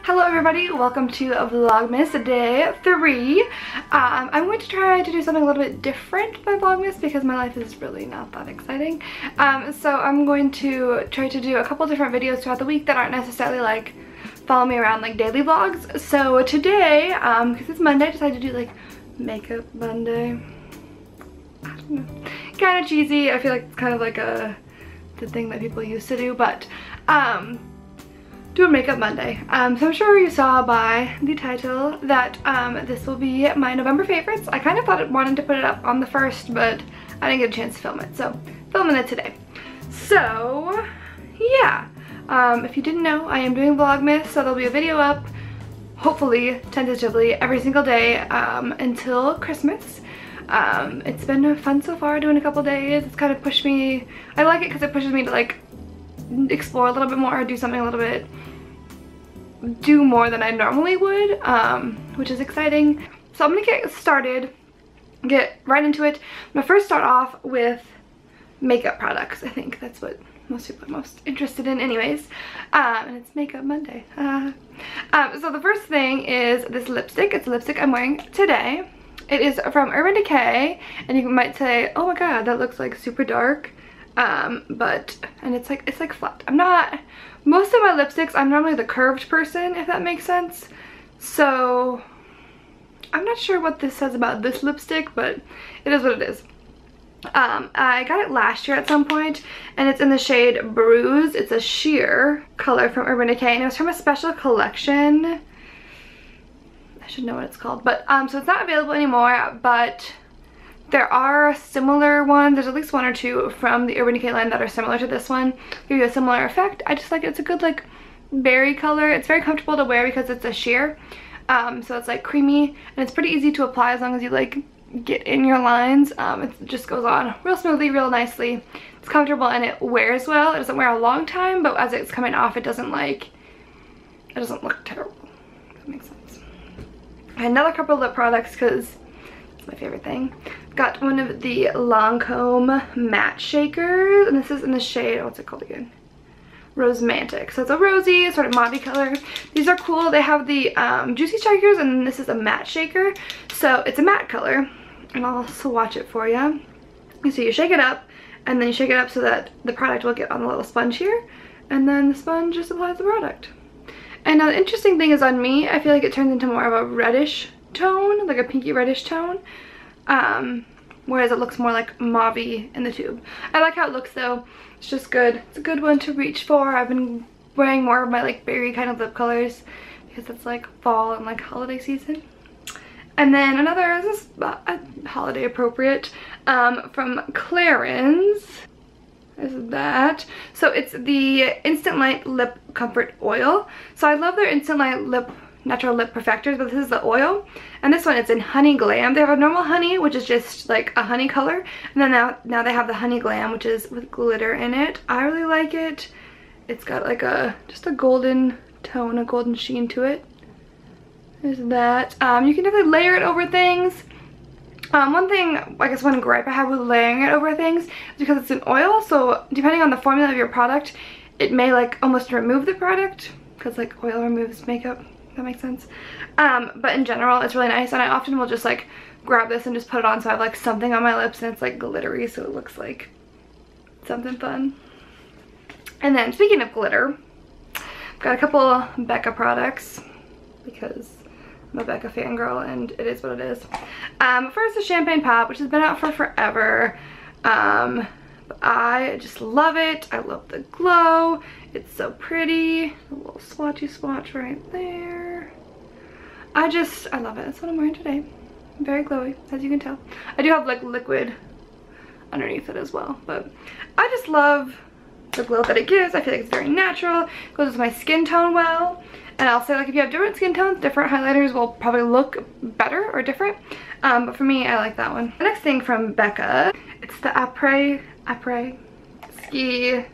Hello everybody, welcome to Vlogmas day 3. I'm going to try to do something a little bit different by Vlogmas because my life is really not that exciting. So I'm going to try to do a couple different videos throughout the week that aren't necessarily like follow me around like daily vlogs. So today, because it's Monday, I decided to do like makeup Monday. I don't know. Kind of cheesy. I feel like it's kind of like the thing that people used to do, but do a makeup Monday. So I'm sure you saw by the title that this will be my November favorites. I kind of wanted to put it up on the 1st, but I didn't get a chance to film it, so filming it today. So yeah, if you didn't know, I am doing Vlogmas, so there'll be a video up, hopefully, tentatively, every single day until Christmas. It's been fun so far doing a couple days. It's kind of pushed me, I like it because it pushes me to like explore a little bit more, do something a little bit, do more than I normally would, which is exciting. So I'm gonna get started, get right into it. I'm gonna first start off with makeup products. I think that's what most people are most interested in anyways, and it's Makeup Monday. So the first thing is this lipstick. It's a lipstick I'm wearing today. It is from Urban Decay, and you might say, oh my god, that looks like super dark. And it's like flat. Most of my lipsticks, I'm normally the curved person, if that makes sense. So I'm not sure what this says about this lipstick, but it is what it is. I got it last year at some point, and it's in the shade Bruise. It's a sheer color from Urban Decay, and it was from a special collection. I should know what it's called, but so it's not available anymore, but there are similar ones. There's at least one or two from the Urban Decay line that are similar to this one. Give you a similar effect. I just like it. It's a good like berry color. It's very comfortable to wear because it's a sheer. So it's like creamy, and it's pretty easy to apply as long as you like get in your lines. It just goes on real smoothly, real nicely. It's comfortable and it wears well. It doesn't wear a long time, but as it's coming off, it doesn't look terrible. If that makes sense. Another couple of lip products because it's my favorite thing. Got one of the Lancome matte shakers, and this is in the shade, what's it called again? Rosemantic. So it's a rosy sort of mauve color. These are cool. They have the juicy shakers, and this is a matte shaker. So it's a matte color, and I'll swatch it for you. So you shake it up, and then you shake it up so that the product will get on the little sponge here, and then the sponge just applies the product. And now the interesting thing is on me, I feel like it turns into more of a reddish tone, like a pinky reddish tone. Whereas it looks more like mauve-y in the tube. I like how it looks though. It's just good. It's a good one to reach for. I've been wearing more of my like berry kind of lip colors because it's like fall and like holiday season. And then another, this is holiday appropriate, from Clarins. Is that. So it's the Instant Light Lip Comfort Oil. So I love their Instant Light Natural Lip Perfectors, but this is the oil, and this one it's in Honey Glam. They have a normal honey, which is just like a honey color, and then now they have the Honey Glam, which is with glitter in it. I really like it. It's got like just a golden tone, a golden sheen to it. There's that. You can definitely layer it over things. One thing, I guess one gripe I have with layering it over things is because it's an oil, so depending on the formula of your product, it may like almost remove the product, because like oil removes makeup. That makes sense. But in general, it's really nice, and I often will just like grab this and just put it on so I have like something on my lips, and it's like glittery, so it looks like something fun. And then speaking of glitter, I've got a couple Becca products because I'm a Becca fangirl and it is what it is. First, the Champagne Pop, which has been out for forever. But I just love it. I love the glow. It's so pretty. A little swatchy swatch right there. I love it. That's what I'm wearing today. Very glowy, as you can tell. I do have like liquid underneath it as well, but I just love the glow that it gives. I feel like it's very natural. It goes with my skin tone well. And I'll say, like, if you have different skin tones, different highlighters will probably look better or different. But for me, I like that one. The next thing from Becca, it's the Après Ski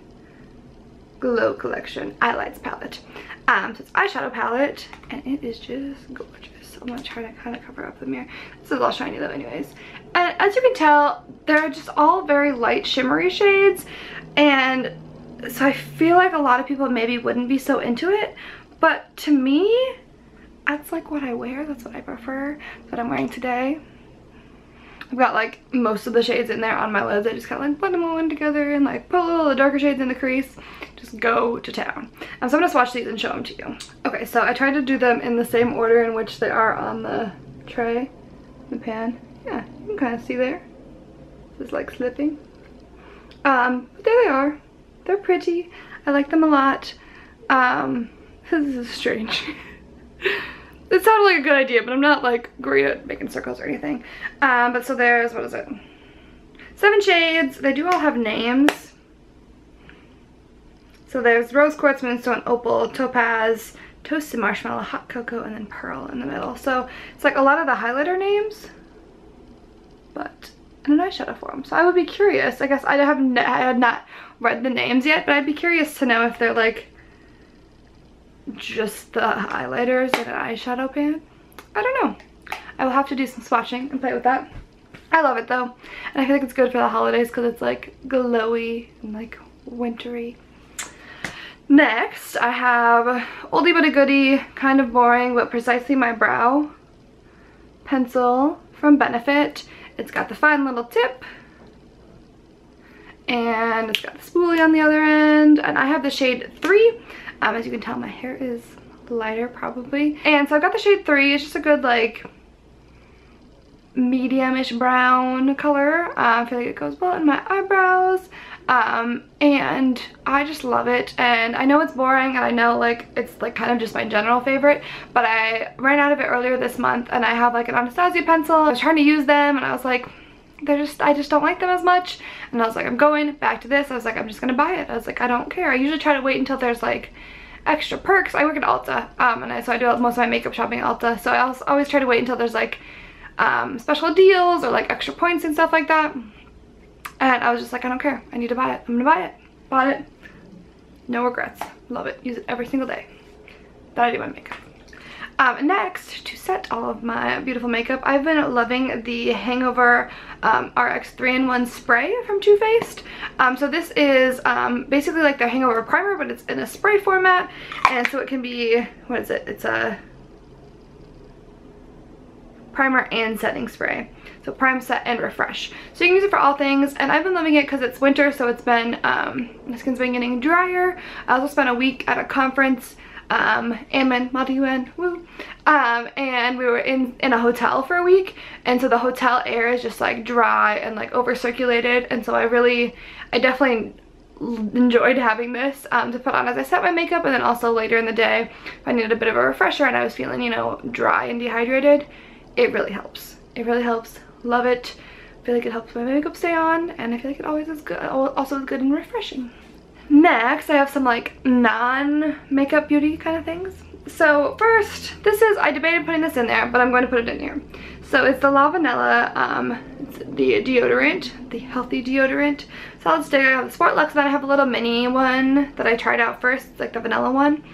Glow Collection Eyelights Palette. So it's eyeshadow palette, and it is just gorgeous. I'm gonna try to kind of cover up the mirror. This is all shiny though anyways. And as you can tell, they're just all very light shimmery shades, and So I feel like a lot of people maybe wouldn't be so into it, but to me, that's like what I wear. That's what I prefer. That's what I'm wearing today. I've got like most of the shades in there on my lids. I just kind of like blend them all in together and like put a little of the darker shades in the crease. Just go to town. So I'm gonna swatch these and show them to you. Okay, so I tried to do them in the same order in which they are on the tray, the pan. Yeah, you can kind of see there. This is like slipping. But there they are. They're pretty. I like them a lot. This is strange. It sounded like a good idea, but I'm not like great at making circles or anything. But so there's, what is it? 7 shades. They do all have names. So there's Rose Quartz, Moonstone, Opal, Topaz, Toasted Marshmallow, Hot Cocoa, and then Pearl in the middle. So it's like a lot of the highlighter names, but and an eyeshadow for them. So I would be curious. I guess I had not read the names yet, but I'd be curious to know if they're like just the highlighters in an eyeshadow pan. I don't know. I will have to do some swatching and play with that. I love it though, and I feel like it's good for the holidays because it's like glowy and like wintry. Next, I have oldie but a goodie, kind of boring but precisely my brow pencil from Benefit. It's got the fine little tip, and it's got the spoolie on the other end, and I have the shade 3. As you can tell, my hair is lighter probably. And so I've got the shade 3. It's just a good like medium-ish brown color. I feel like it goes well in my eyebrows. And I just love it. And I know it's boring, and I know like it's like kind of just my general favorite, but I ran out of it earlier this month, and I have like an Anastasia pencil. I was trying to use them, and I was like, I just don't like them as much. And I was like, I'm going back to this. I was like, I'm just gonna buy it. I was like, I don't care. I usually try to wait until there's like extra perks. I work at Ulta, and so I do most of my makeup shopping at Ulta, so I always try to wait until there's like special deals or like extra points and stuff like that. And I was just like, I don't care. I need to buy it. I'm gonna buy it. Bought it. No regrets. Love it. Use it every single day that I do my makeup. Next, to set all of my beautiful makeup, I've been loving the Hangover RX 3-in-1 spray from Too Faced. So this is basically like their Hangover primer, but it's in a spray format, and so it can be, what is it? It's a primer and setting spray. So prime, set, and refresh. So you can use it for all things, and I've been loving it because it's winter, so it's been, my skin's been getting drier. I also spent a week at a conference, Amen, Madiuen, woo. And we were in a hotel for a week, and so the hotel air is just like dry and like over circulated, and so I definitely enjoyed having this to put on as I set my makeup, and then also later in the day if I needed a bit of a refresher and I was feeling, you know, dry and dehydrated. It really helps. It really helps. Love it. I feel like it helps my makeup stay on, and I feel like it always is good, also is good and refreshing. Next, I have some like non-makeup beauty kind of things. So first, I debated putting this in there, but I'm going to put it in here. So it's the La Vanilla, it's the deodorant, the healthy deodorant. Solid stick. I have the Sport Luxe, then I have a little mini one that I tried out first. It's like the vanilla one.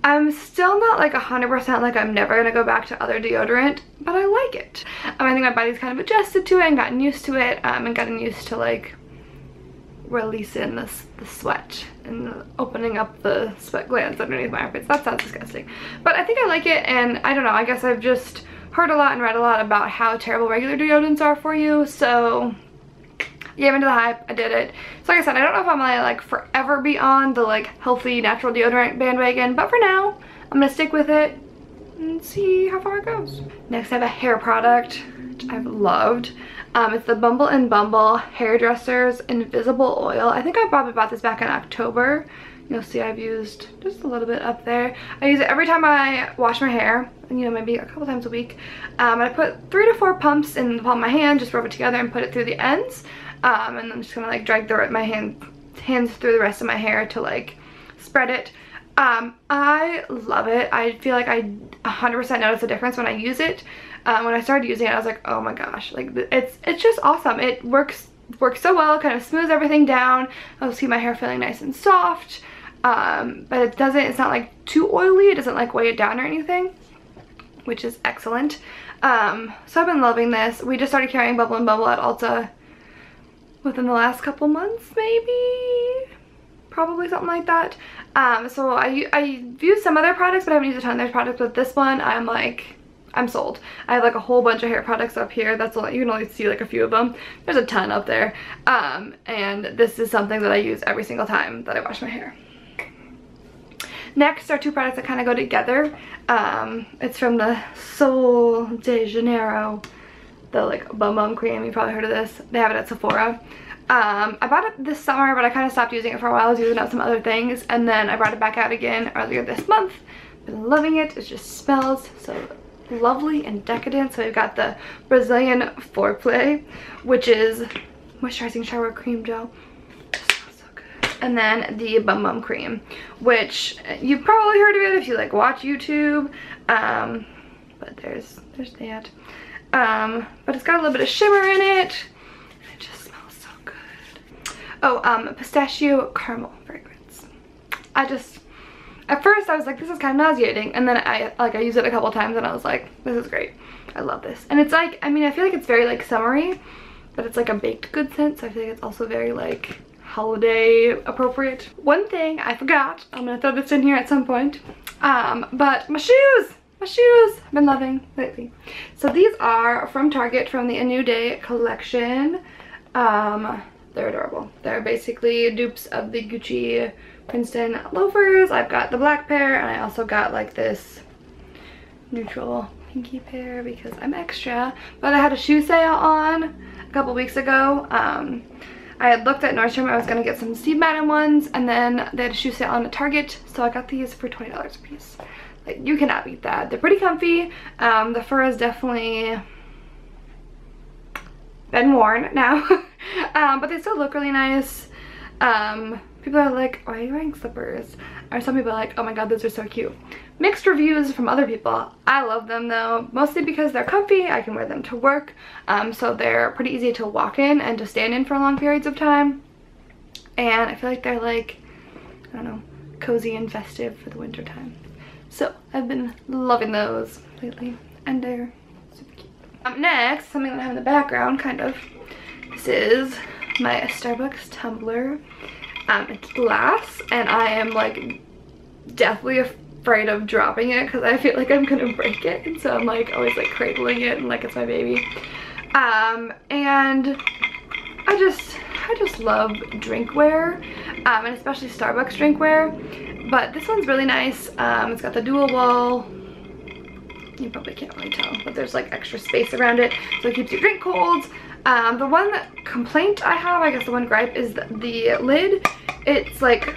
I'm still not like 100% like I'm never gonna go back to other deodorant, but I like it. I think my body's kind of adjusted to it and gotten used to it, and gotten used to like releasing the sweat and opening up the sweat glands underneath my armpits. That sounds disgusting, but I think I like it, and I don't know, I guess I've just heard a lot and read a lot about how terrible regular deodorants are for you, so gave into the hype. I did it. So like I said, I don't know if I'm gonna like forever be on the like healthy natural deodorant bandwagon, but for now I'm gonna stick with it and see how far it goes. Next, I have a hair product which I've loved. It's the Bumble and Bumble Hairdresser's Invisible Oil. I think I probably bought this back in October. You'll see I've used just a little bit up there. I use it every time I wash my hair, and you know, maybe a couple times a week. I put 3 to 4 pumps in the palm of my hand, just rub it together and put it through the ends. And I'm just gonna like drag my hands through the rest of my hair to like spread it. I love it. I feel like I 100% notice a difference when I use it. When I started using it, I was like, oh my gosh, like it's just awesome. It works so well, kind of smooths everything down. I'll see my hair feeling nice and soft. But it's not like too oily. It doesn't like weigh it down or anything, which is excellent. So I've been loving this. We just started carrying Bubble and Bubble at Ulta within the last couple months, maybe, probably something like that. So I used some other products, but I haven't used a ton of their products. But this one, I'm sold. I have like a whole bunch of hair products up here. That's all, you can only see like a few of them. There's a ton up there. And this is something that I use every single time that I wash my hair. Next are two products that kind of go together. It's from the Sol de Janeiro, the like Bum Bum Cream. You probably heard of this. They have it at Sephora. I bought it this summer, but I kind of stopped using it for a while. I was using it on some other things, and then I brought it back out again earlier this month. Been loving it. It just smells so lovely and decadent. So we've got the Brazilian Foreplay, which is moisturizing shower cream gel. It smells so good. And then the Bum Bum Cream, which you've probably heard of it if you like watch YouTube. But there's that. But it's got a little bit of shimmer in it. It just smells so good. Oh, pistachio caramel fragrance. At first I was like, this is kind of nauseating, and then I used it a couple times and I was like, this is great. I love this. And it's like, I mean, I feel like it's very like summery, but it's like a baked good scent, so I feel like it's also very like holiday appropriate. One thing I forgot, I'm gonna throw this in here at some point, but my shoes I've been loving lately. So these are from Target, from the A New Day collection. They're adorable. They're basically dupes of the Gucci Princeton loafers. I've got the black pair, and I also got like this neutral pinky pair because I'm extra. But I had a shoe sale on a couple weeks ago. I had looked at Nordstrom. I was gonna get some Steve Madden ones, and then they had a shoe sale on at Target, so I got these for $20 a piece. Like, you cannot beat that. They're pretty comfy. The fur is definitely been worn now. But they still look really nice. People are like, why are you wearing slippers? Or some people are like, oh my god, those are so cute. Mixed reviews from other people. I love them though, mostly because they're comfy. I can wear them to work. So they're pretty easy to walk in and to stand in for long periods of time. And I feel like they're like, I don't know, cozy and festive for the winter time. So I've been loving those lately, and they're super cute. Next, something that I have in the background, kind of. This is my Starbucks tumbler. It's glass, and I am like deathly afraid of dropping it because I feel like I'm gonna break it, and so I'm like always like cradling it and like it's my baby. And I just love drinkware, and especially Starbucks drinkware. But this one's really nice. It's got the dual wall. You probably can't really tell, but there's like extra space around it, so it keeps your drink cold. The one complaint I have, I guess the one gripe, is the lid. It's like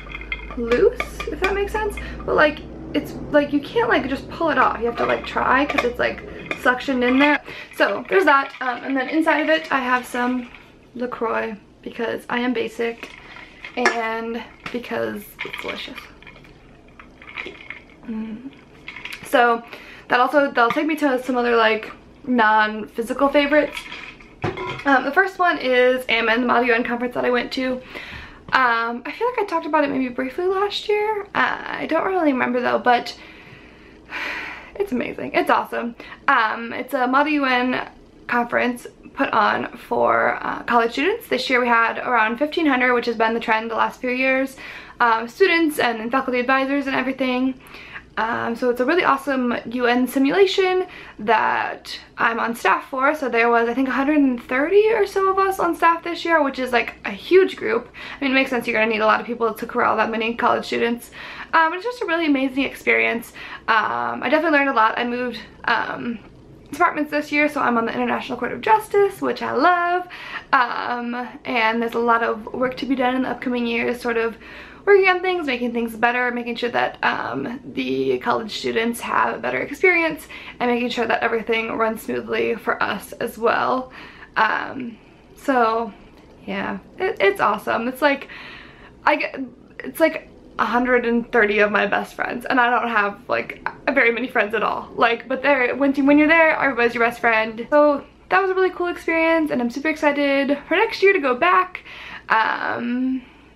loose, if that makes sense, but like it's like you can't like just pull it off. You have to like try because it's like suctioned in there. So there's that. And then inside of it I have some LaCroix because I am basic and because it's delicious. So that'll take me to some other like non-physical favorites. The first one is Ammon, the Model UN conference that I went to. I feel like I talked about it maybe briefly last year. I don't really remember though, but it's amazing. It's awesome. It's a Model UN conference put on for college students. This year we had around 1,500, which has been the trend the last few years. Students and faculty advisors and everything. So it's a really awesome UN simulation that I'm on staff for. So there was, I think, 130 or so of us on staff this year, which is like a huge group. I mean, it makes sense, you're gonna need a lot of people to corral that many college students. It's just a really amazing experience. I definitely learned a lot. I moved departments this year, so I'm on the International Court of Justice, which I love. And there's a lot of work to be done in the upcoming years, sort of working on things, making things better, making sure that the college students have a better experience, and making sure that everything runs smoothly for us as well. So yeah, it's awesome. It's like it's like 130 of my best friends, and I don't have like very many friends at all. Like, but when you're there, everybody's your best friend. So that was a really cool experience, and I'm super excited for next year to go back.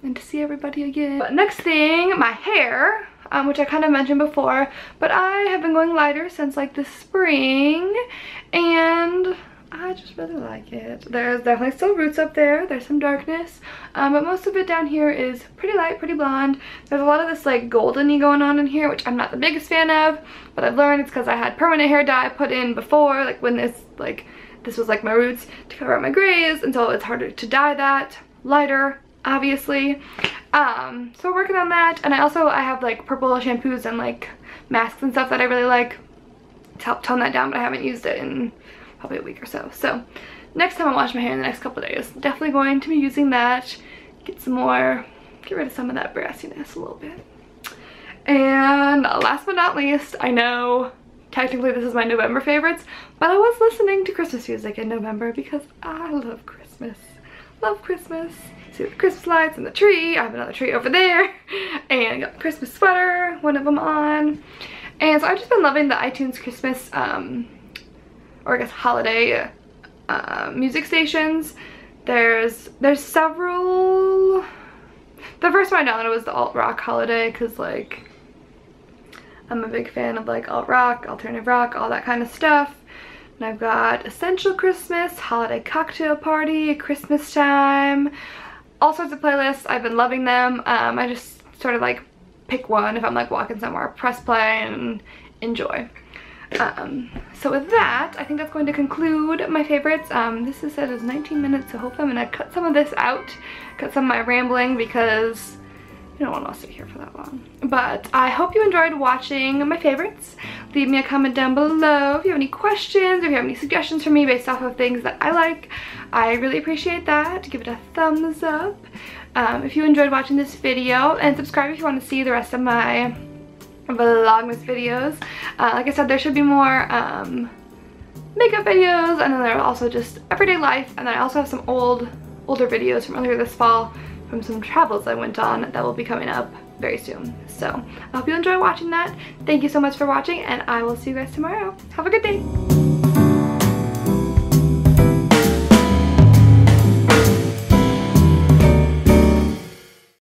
And to see everybody again. But next thing, my hair, which I kind of mentioned before, but I have been going lighter since like the spring, and I just really like it. There's definitely still roots up there. There's some darkness. But most of it down here is pretty light, pretty blonde. There's a lot of this like golden-y going on in here, which I'm not the biggest fan of. But I've learned it's because I had permanent hair dye put in before, like when this was like my roots to cover up my grays. And so it's harder to dye that lighter, obviously. So we're working on that. And I have like purple shampoos and like masks and stuff that I really like to help tone that down, but I haven't used it in probably a week or so. So next time I wash my hair in the next couple of days, definitely going to be using that. Get rid of some of that brassiness a little bit. And last but not least, I know technically this is my November favorites, but I was listening to Christmas music in November because I love Christmas. Love Christmas. See the Christmas lights and the tree. I have another tree over there. And I got the Christmas sweater, one of them on. And so I've just been loving the iTunes Christmas, or I guess holiday music stations. There's several. The first one I downloaded was the alt rock holiday because like I'm a big fan of like alt rock, alternative rock, all that kind of stuff. And I've got Essential Christmas, Holiday Cocktail Party, Christmas Time, all sorts of playlists. I've been loving them. I just sort of like pick one if I'm like walking somewhere, press play and enjoy. So with that, I think that's going to conclude my favorites. This is said as 19 minutes, so hopefully I'm gonna cut some of this out, cut some of my rambling because you don't want to sit here for that long. But I hope you enjoyed watching my favorites. Leave me a comment down below if you have any questions or if you have any suggestions for me based off of things that I like. I really appreciate that. Give it a thumbs up if you enjoyed watching this video, and subscribe if you want to see the rest of my Vlogmas videos. Like I said, there should be more makeup videos, and then there are also just everyday life, and then I also have some older videos from earlier this fall from some travels I went on that will be coming up very soon. So I hope you enjoy watching that. Thank you so much for watching, and I will see you guys tomorrow. Have a good day.